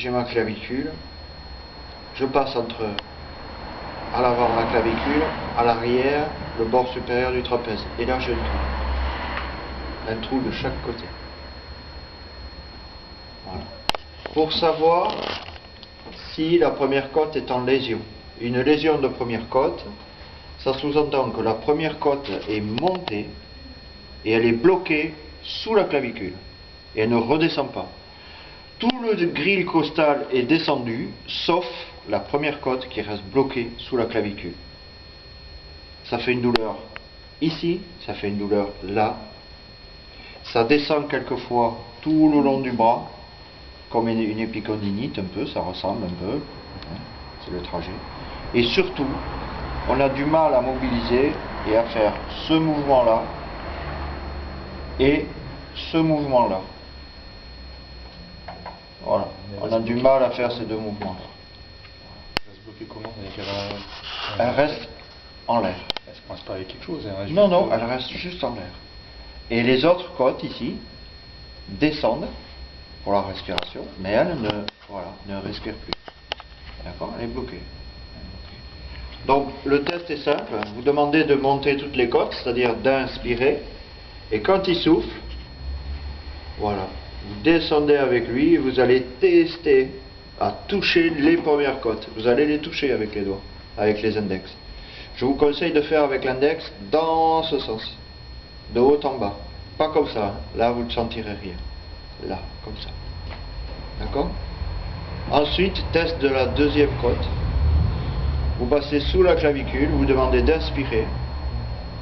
j'ai ma clavicule, je passe entre à l'avant la clavicule, à l'arrière le bord supérieur du trapèze, et là j'ai un trou de chaque côté. Voilà. Pour savoir si la première côte est en lésion. Une lésion de première côte, ça sous-entend que la première côte est montée et elle est bloquée sous la clavicule et elle ne redescend pas. Tout le grille costal est descendu sauf la première côte qui reste bloquée sous la clavicule. Ça fait une douleur ici, ça fait une douleur là. Ça descend quelquefois tout le long du bras, comme une épicondylite un peu, ça ressemble un peu, c'est le trajet. Et surtout, on a du mal à mobiliser et à faire ce mouvement-là et ce mouvement-là. Voilà, on a du mal à faire ces deux mouvements-là. Elle va se bloquer comment? Elle reste en l'air. Elle se coince pas avec quelque chose? Non, non, elle reste juste en l'air. Et les autres côtes ici descendent pour la respiration, mais elle ne respire plus. D'accord? Elle est bloquée. Donc le test est simple, vous demandez de monter toutes les côtes, c'est-à-dire d'inspirer, et quand il souffle, voilà, vous descendez avec lui et vous allez tester à toucher les premières côtes. Vous allez les toucher avec les doigts, avec les index. Je vous conseille de faire avec l'index dans ce sens, de haut en bas, pas comme ça, là vous ne sentirez rien, là, comme ça. D'accord? Ensuite, test de la deuxième côte. Vous passez sous la clavicule, vous demandez d'inspirer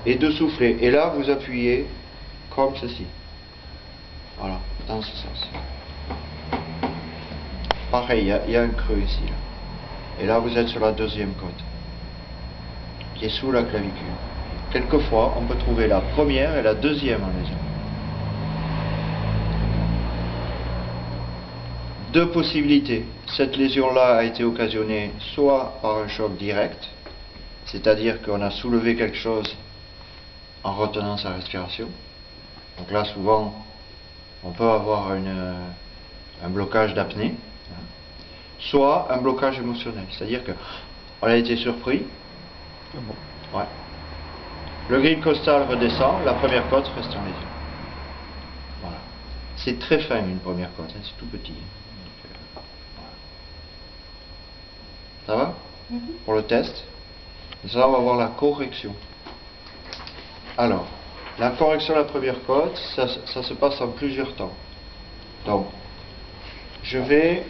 et de souffler. Et là, vous appuyez comme ceci. Voilà, dans ce sens. Pareil, il y a un creux ici. Là. Et là, vous êtes sur la deuxième côte, qui est sous la clavicule. Quelquefois, on peut trouver la première et la deuxième en lésion. Deux possibilités. Cette lésion-là a été occasionnée soit par un choc direct, c'est-à-dire qu'on a soulevé quelque chose en retenant sa respiration. Donc là, souvent, on peut avoir un blocage d'apnée, soit un blocage émotionnel, c'est-à-dire qu'on a été surpris. Ouais. Le grille costal redescend, la première côte reste en lésion. Voilà. C'est très fin une première côte, c'est tout petit. Ça va? Pour le test. Et ça, on va voir la correction. Alors, la correction de la première côte, ça se passe en plusieurs temps. Donc, je vais